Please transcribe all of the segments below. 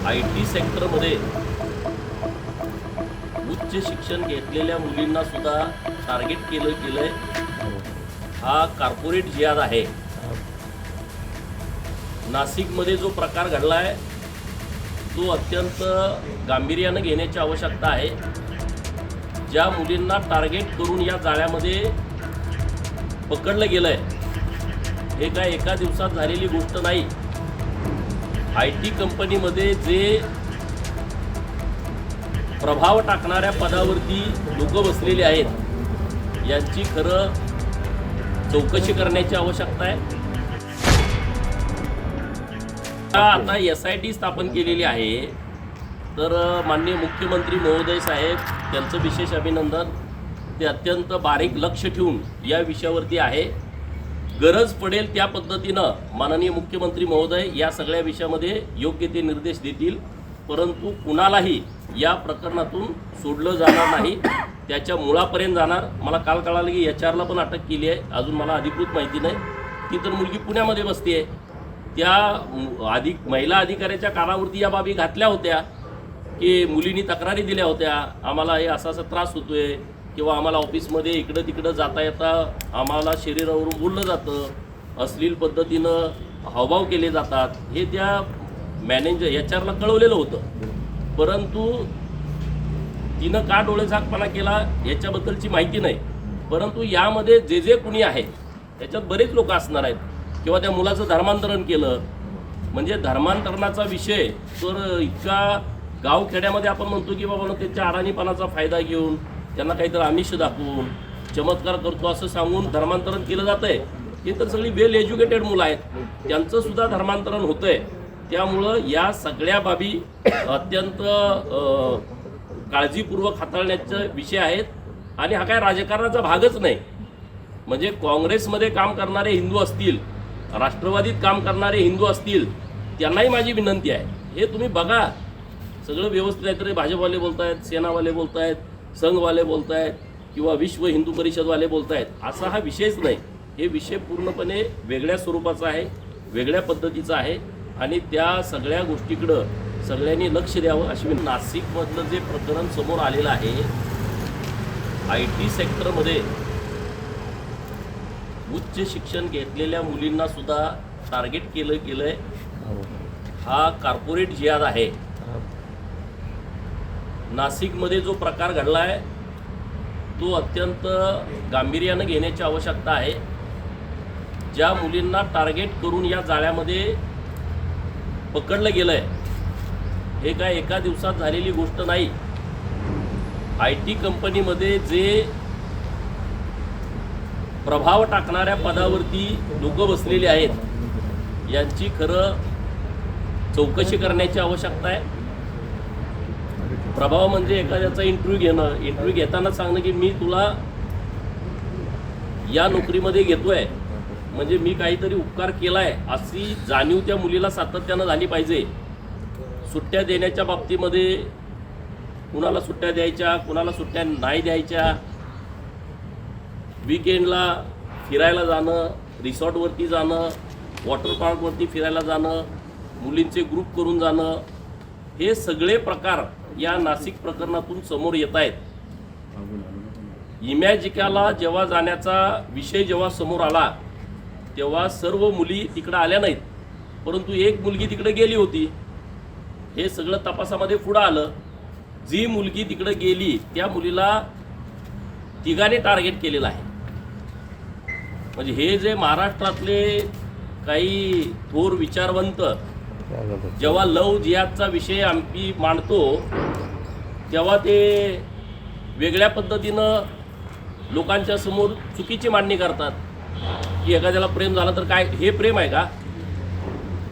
IT सेक्टरमध्ये उच्च शिक्षण घेतलेल्या मुलींना सुद्धा टार्गेट केलंय। हा कॉर्पोरेट जिहाद आहे। नाशिकमध्ये जो प्रकार घडला आहे तो अत्यंत गांभीर्याने घेण्याची आवश्यकता आहे। ज्या मुलींना टार्गेट करून या जाळ्यामध्ये पकडलं गेलंय हे काय एका दिवसात झालेली गोष्ट नाही। IT कंपनीमध्ये जे प्रभाव टाकणाऱ्या पदावरती लोक बसलेले आहेत यांची खरं चौकशी करण्याची आवश्यकता आहे। आता SIT स्थापन केलेली आहे, तर माननीय मुख्यमंत्री महोदय साहेब त्यांचं विशेष अभिनंदन। ते अत्यंत बारीक लक्ष ठेवून या विषयावरती आहे। गरज पडेल त्या पद्धतीनं माननीय मुख्यमंत्री महोदय या सगळ्या विषयामध्ये योग्य ते निर्देश देतील, परंतु कुणालाही या प्रकरणातून सोडलं जाणार नाही, त्याच्या मुळापर्यंत जाणार। मला काल कळालं की HR ला पण अटक केली आहे, अजून मला अधिकृत माहिती नाही। ती तर मुलगी पुण्यामध्ये बसते आहे। त्या महिला अधिकाऱ्याच्या कानावरती या बाबी घातल्या होत्या की मुलींनी तक्रारी दिल्या होत्या, आम्हाला हे असा त्रास होतोय किंवा आम्हाला ऑफिसमध्ये इकडं तिकडं जाता येता आम्हाला शरीरावरून बोललं जातं, अश्लील पद्धतीनं हावभाव केले जातात, हे त्या HR ला कळवलेलं होतं। परंतु तिनं का डोळेझाकपणा केला याच्याबद्दलची माहिती नाही। परंतु यामध्ये जे कुणी आहे त्याच्यात बरेच लोक असणार आहेत, किंवा त्या मुलाचं धर्मांतरण केलं, म्हणजे धर्मांतरणाचा विषय तर इतका गावखेड्यामध्ये आपण म्हणतो की बाबा त्याच्या अडाणीपणाचा फायदा घेऊन त्यांना काहीतरी आमिष दाखवून चमत्कार करतो असं सांगून धर्मांतरण केलं जातंय। हे तर सगळी वेल एज्युकेटेड मुलं आहेत, त्यांचं सुद्धा धर्मांतरण होतंय। त्यामुळं या सगळ्या बाबी अत्यंत काळजीपूर्वक हाताळण्याचे विषय आहेत आणि हा काय राजकारणाचा भागच नाही। म्हणजे काँग्रेसमध्ये काम करणारे हिंदू असतील, राष्ट्रवादीत काम करणारे हिंदू असतील, त्यांनाही माझी विनंती आहे, हे तुम्ही बघा सगळं व्यवस्थित आहे। तरी भाजपवाले बोलत आहेत, सेनावाले बोलत आहेत, संघवाले बोलत आहेत किंवा विश्व हिंदू परिषदवाले बोलत आहेत, असा हा विषयच नाही। हे विषय पूर्णपणे वेगळ्या स्वरूपाचा आहे, वेगळ्या पद्धतीचा आहे आणि त्या सगळ्या गोष्टीकडं सगळ्यांनी लक्ष द्यावं अशी नाशिकमधलं जे प्रकरण समोर आलेलं आहे, IT सेक्टरमध्ये उच्च शिक्षण घेतलेल्या मुलींना सुद्धा टार्गेट केलंय। हा कॉर्पोरेट जिहाद आहे। नाशिकमध्ये जो प्रकार घडला आहे तो अत्यंत गांभीर्याने घेण्याची आवश्यकता आहे। ज्या मुलींना टार्गेट करून या जाळ्यामध्ये पकडलं गेलंय हे काय एका दिवसात झालेली गोष्ट नाही। IT कंपनीमध्ये जे प्रभाव टाकणाऱ्या पदावरती लोक बसलेले आहेत यांची खरं चौकशी करण्याची आवश्यकता आहे। प्रभाव म्हणजे एखाद्याचा इंटरव्ह्यू घेणं, इंटरव्ह्यू घेताना सांगणं की मी तुला या नोकरीमध्ये घेतोय म्हणजे मी काहीतरी उपकार केलाय अशी जाणीव त्या मुलीला सातत्यानं झाली पाहिजे। सुट्ट्या देण्याच्या बाबतीमध्ये कुणाला सुट्ट्या द्यायच्या, कुणाला सुट्ट्या नाही द्यायच्या, वीकेंडला फिरायला जाणं, रिसॉर्टवरती जाणं, वॉटर पार्कवरती फिरायला जाणं, मुलींचे ग्रुप करून जाणं, हे सगळे प्रकार या नाशिक प्रकरणातून समोर येत आहेत। इमॅजिकाला जेव्हा जाण्याचा विषय जेव्हा समोर आला तेव्हा सर्व मुली तिकडे आल्या नाहीत, परंतु एक मुलगी तिकडे गेली होती। हे सगळं तपासामध्ये पुढं आलं। जी मुलगी तिकडे गेली त्या मुलीला तिघाने टार्गेट केलेलं आहे। म्हणजे हे जे महाराष्ट्रातले काही थोर विचारवंत जेव्हा लव जिहादचा विषय आम्ही मांडतो तेव्हा ते वेगळ्या पद्धतीनं लोकांच्या समोर चुकीची मांडणी करतात की एखाद्याला प्रेम झालं तर काय हे प्रेम आहे का?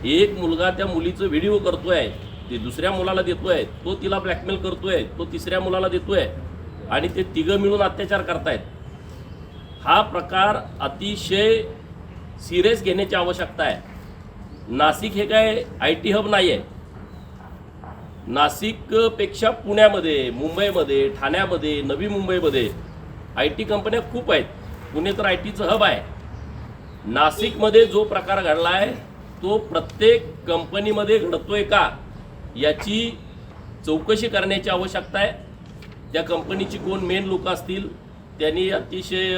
एक मुलगा त्या मुलीचं व्हिडिओ करतोय, ते दुसऱ्या मुलाला देतोय, तो तिला ब्लॅकमेल करतोय, तो तिसऱ्या मुलाला देतोय आणि ते तिघं मिळून अत्याचार करतायत। हा प्रकार अतिशय सिरियस घेण्याची आवश्यकता आहे। नाशिक हे काय IT हब नाही आहे। नाशिकपेक्षा पुण्यामध्ये, मुंबईमध्ये, ठाण्यामध्ये, नवी मुंबईमध्ये IT कंपन्या खूप आहेत। पुणे तर ITचं हब आहे। नाशिकमध्ये जो प्रकार घडला आहे तो प्रत्येक कंपनीमध्ये घडतोय का याची चौकशी करण्याची आवश्यकता आहे. त्या कंपनीची कोण मेन लोक असतील त्यांनी अतिशय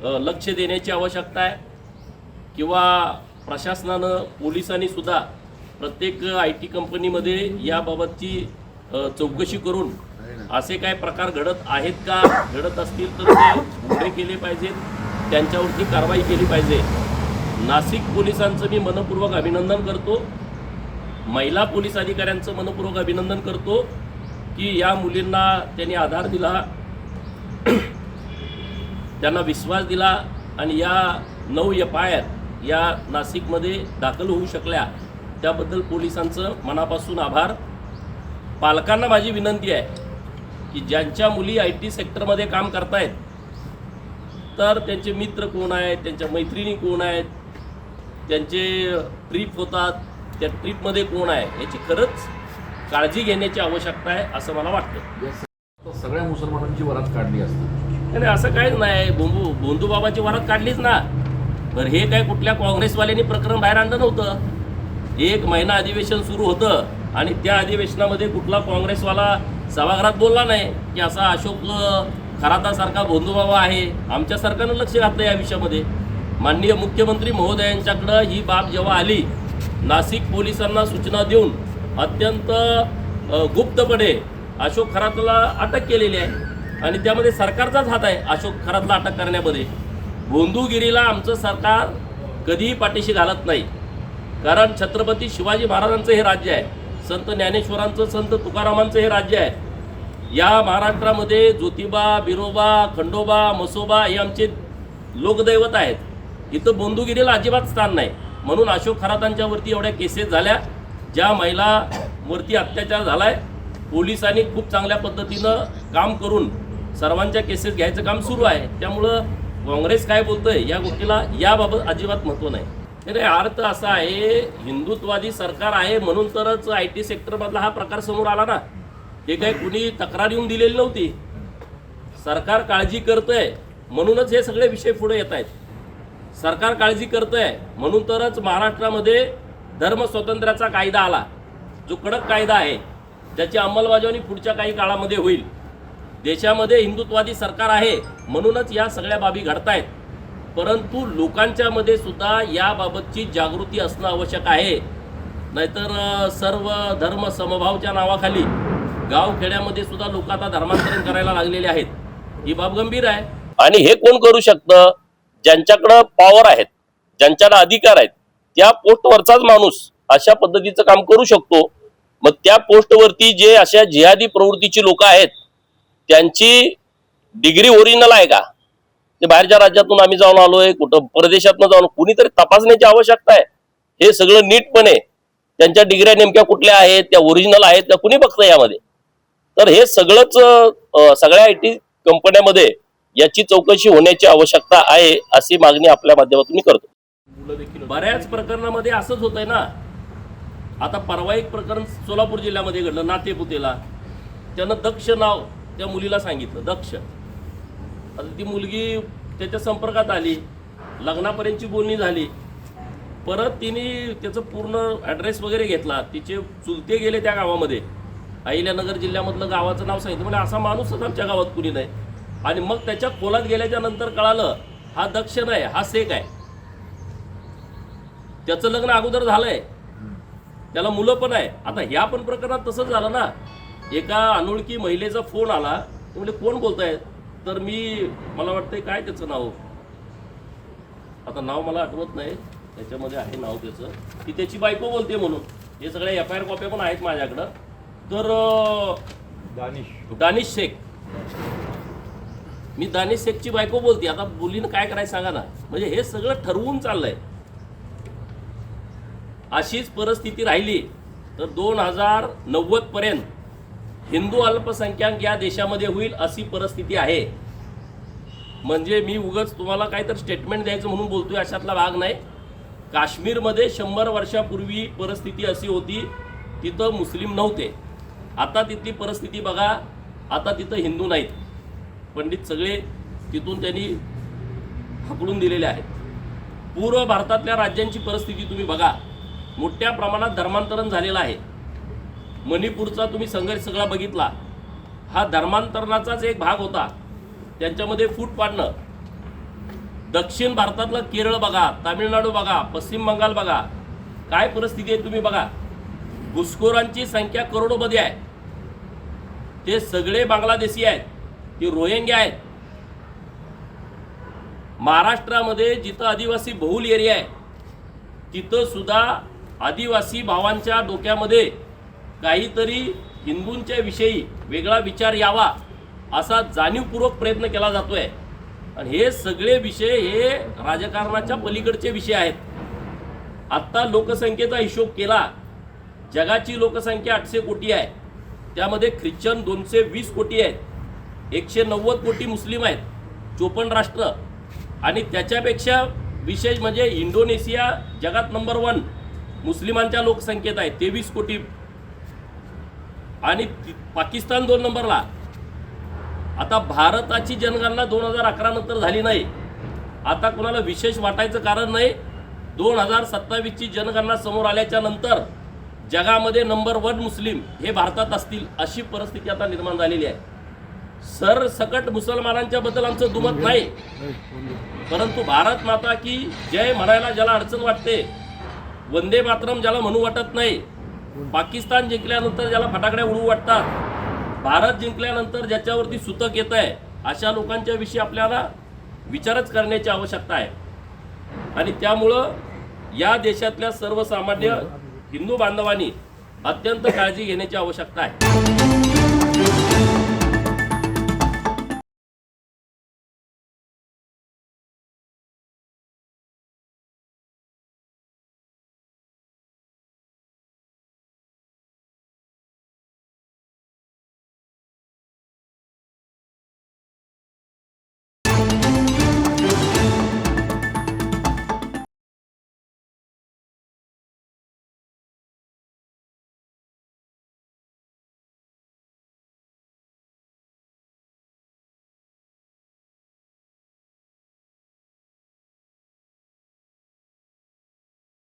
लक्ष देण्याची आवश्यकता आहे, किंवा प्रशासनानं पोलिसांनी सुद्धा प्रत्येक IT कंपनीमध्ये याबाबतची चौकशी करून असे काय प्रकार घडत आहेत का, घडत असतील तर ते उघडे केले पाहिजेत, त्यांच्यावरती कारवाई केली पाहिजे. नाशिक पोलिसांचं मी मनपूर्वक अभिनंदन करतो, महिला पोलीस अधिकाऱ्यांचं मनपूर्वक अभिनंदन करतो की या मुलींना त्यांनी आधार दिला, त्यांना विश्वास दिला आणि या 9 FIR या नाशिकमध्ये दाखल होऊ शकल्या. त्याबद्दल पोलिसांचं मनापासून आभार. पालकांना माझी विनंती आहे की ज्यांच्या मुली IT सेक्टरमध्ये काम करतायत तर त्यांचे मित्र कोण आहेत, त्यांच्या मैत्रिणी कोण आहेत, त्यांचे ट्रिप होतात त्या ट्रिपमध्ये कोण आहे याची खरंच काळजी घेण्याची आवश्यकता आहे असं मला वाटतं. सगळ्या मुसलमानांची वरात काढली असते. नाही असं काहीच नाही. भोंदूबाबाची वरात काढलीच ना. तर हे काय कुठल्या काँग्रेसवाल्यांनी प्रकरण बाहेर आणलं नव्हतं. 1 महिना अधिवेशन सुरू होतं आणि त्या अधिवेशनामध्ये कुठला काँग्रेसवाला सभागृहात बोलला नाही की असा अशोक खरातासारखा भोंदूबाबा आहे. आमच्या सरकारनं लक्ष घातलं या विषयामध्ये. माननीय मुख्यमंत्री महोदयांच्याकडं ही बाब जेव्हा आली, नाशिक पोलिसांना सूचना देऊन अत्यंत गुप्तपणे अशोक खरातला अटक केलेली आहे आणि त्यामध्ये सरकारचाच हात आहे अशोक खरातला अटक करण्यामध्ये. भोंदूगिरीला आमचं सरकार कधीही पाठीशी घालत नाही, कारण छत्रपती शिवाजी महाराजांचं हे राज्य आहे, संत ज्ञानेश्वरांचं, संत तुकारामांचं हे राज्य आहे. या महाराष्ट्रामध्ये ज्योतिबा, बिरोबा, खंडोबा, मसोबा हे आमचे लोकदैवत आहेत. इथं भोंदूगिरीला अजिबात स्थान नाही. म्हणून अशोक खरातांच्यावरती एवढ्या केसेस झाल्या, ज्या महिलावरती अत्याचार झाला आहे. पोलिसांनी खूप चांगल्या पद्धतीनं काम करून सर्वांच्या केसेस घ्यायचं काम सुरू आहे. त्यामुळं काँग्रेस काय बोलतंय या गोष्टीला याबाबत अजिबात महत्त्व नाही. नाही, अर्थ असा आहे, हिंदुत्ववादी सरकार आहे म्हणून तरच IT सेक्टरमधला हा प्रकार समोर आला ना. हे काही कुणी तक्रार येऊन दिलेली नव्हती. सरकार काळजी करतंय म्हणूनच हे सगळे विषय पुढे येत आहेत. सरकार काळजी करतंय म्हणून तरच महाराष्ट्रामध्ये धर्मस्वातंत्र्याचा कायदा आला, जो कडक कायदा आहे, ज्याची अंमलबजावणी पुढच्या काही काळामध्ये होईल. देशामध्ये हिंदुत्ववादी सरकार आहे म्हणूनच या सगळ्या बाबी घडतायत. परंतु लोकांच्यामध्ये सुद्धा याबाबतची जागृती असणं आवश्यक आहे. नाहीतर सर्व धर्म समभावच्या नावाखाली गावखेड्यामध्ये सुद्धा लोक आता धर्मांतरण करायला लागलेले आहेत. ही बाब गंभीर आहे. आणि हे कोण करू शकतं? ज्यांच्याकडं पॉवर आहेत, ज्यांच्याकडे अधिकार आहेत, त्या पोस्टवरचाच माणूस अशा पद्धतीचं काम करू शकतो. मग त्या पोस्टवरती जे अशा जिहादी प्रवृत्तीची लोक आहेत त्यांची डिग्री ओरिजिनल आहे का? ते बाहेरच्या राज्यातून आम्ही जाऊन आलोय, कुठं परदेशातून जाऊन, कुणीतरी तपासण्याची आवश्यकता आहे. हे सगळं नीटपणे त्यांच्या डिग्र्या नेमक्या कुठल्या आहेत, त्या ओरिजिनल आहेत का, कुणी बघतं यामध्ये? तर हे सगळंच सगळ्या IT कंपन्यामध्ये याची चौकशी होण्याची आवश्यकता आहे अशी मागणी आपल्या माध्यमातून मी करतो. बऱ्याच प्रकरणामध्ये असंच होत आहे ना. आता परवा एक प्रकरण सोलापूर जिल्ह्यामध्ये घडलं, नातेपुतेला. त्यानं दक्ष नाव त्या मुलीला सांगितलं, दक्ष. आता ती मुलगी त्याच्या संपर्कात आली, लग्नापर्यंतची बोलणी झाली. परत तिने त्याचं पूर्ण ॲड्रेस वगैरे घेतला. तिचे चुलते गेले त्या गावामध्ये, अहिल्यानगर जिल्ह्यामधलं गावाचं नाव सांगितलं. म्हणजे असा माणूसच आमच्या गावात कुणी नाही. आणि मग त्याच्या खोलात गेल्याच्या नंतर कळालं हा दक्ष नाही, हा शेख आहे. त्याचं लग्न अगोदर झालंय, त्याला मुलं पण आहे. आता ह्या पण प्रकरणात तसंच झालं ना. एका अनोळखी महिलेचा फोन आला, म्हणजे कोण बोलताय? तर मला वाटतंय काय त्याचं नाव, आता नाव मला आठवत नाही, त्याच्यामध्ये आहे नाव त्याचं, की त्याची बायको बोलते म्हणून. हे सगळ्या FIR कॉप्या पण आहेत माझ्याकडं. तर दानिश शेख, मी दानिश शेखची बायको बोलते. आता मुलीनं काय करायचं सांगा ना. म्हणजे हे सगळं ठरवून चाललंय. अशीच परिस्थिती राहिली तर 2090 पर्यंत हिंदू अल्पसंख्याक या देशामध्ये होईल अशी परिस्थिती आहे. म्हणजे मी उगाच तुम्हाला काहीतरी स्टेटमेंट द्यायचं म्हणून बोलतोय अशातला भाग नाही. काश्मीरमध्ये 100 वर्षापूर्वी परिस्थिती अशी होती, तिथं मुस्लिम नव्हते. आता तिथली परिस्थिती बघा, आता तिथं हिंदू नाहीत. पंडित सगळे तिथून त्यांनी हाकलून दिलेले आहेत. पूर्व भारतातल्या राज्यांची परिस्थिती तुम्ही बघा, मोठ्या प्रमाणात धर्मांतरण झालेलं आहे. मणिपूरचा तुम्ही संघर्ष सगळा बघितला, हा धर्मांतरणाचाच एक भाग होता. त्यांच्यामध्ये फूट पाडणं. दक्षिण भारतातलं केरळ बघा, तामिळनाडू बघा, पश्चिम बंगाल बघा, काय परिस्थिती आहे तुम्ही बघा. घुसखोरांची संख्या करोडोमध्ये आहे. ते सगळे बांगलादेशी आहेत, ते रोहिंग्या आहेत. महाराष्ट्रामध्ये जिथं आदिवासी बहुल एरिया आहे तिथं सुद्धा आदिवासी भावांच्या डोक्यामध्ये काहीतरी हिंदूंच्या विषयी वेगळा विचार यावा असा जाणीवपूर्वक प्रयत्न केला जातोय. आणि हे सगळे विषय हे राजकारणाच्या पलीकडचे विषय आहेत. आत्ता लोकसंख्येचा हिशोब केला, जगाची लोकसंख्या 800 कोटी आहे. त्यामध्ये ख्रिश्चन 220 कोटी आहेत, 190 कोटी मुस्लिम आहेत, 54 राष्ट्र. आणि त्याच्यापेक्षा विशेष म्हणजे इंडोनेशिया जगात नंबर 1 मुस्लिमांच्या लोकसंख्येत आहे, 23 कोटी. आणि पाकिस्तान 2 नंबरला. आता भारताची जनगणना 2011 नंतर झाली नाही. आता कोणाला विशेष वाटायचं कारण नाही. 2027ची जनगणना समोर आल्याच्या नंतर जगामध्ये नंबर 1 मुस्लिम हे भारतात असतील अशी परिस्थिती आता निर्माण झालेली आहे. सरसकट मुसलमानांच्या बद्दल आमचं दुमत नाही, परंतु भारत माता की जय म्हणायला ज्याला अडचण वाटते, वंदे मातरम ज्याला म्हणू वाटत नाही, पाकिस्तान जिंकल्यानंतर ज्याला फटाकड्या उडवू वाटतात, भारत जिंकल्यानंतर ज्याच्यावरती सुतक येत आहे, अशा लोकांच्या विषयी आपल्याला विचारच करण्याची आवश्यकता आहे. आणि त्यामुळं या देशातल्या सर्वसामान्य हिंदू बांधवांनी अत्यंत काळजी घेण्याची आवश्यकता आहे.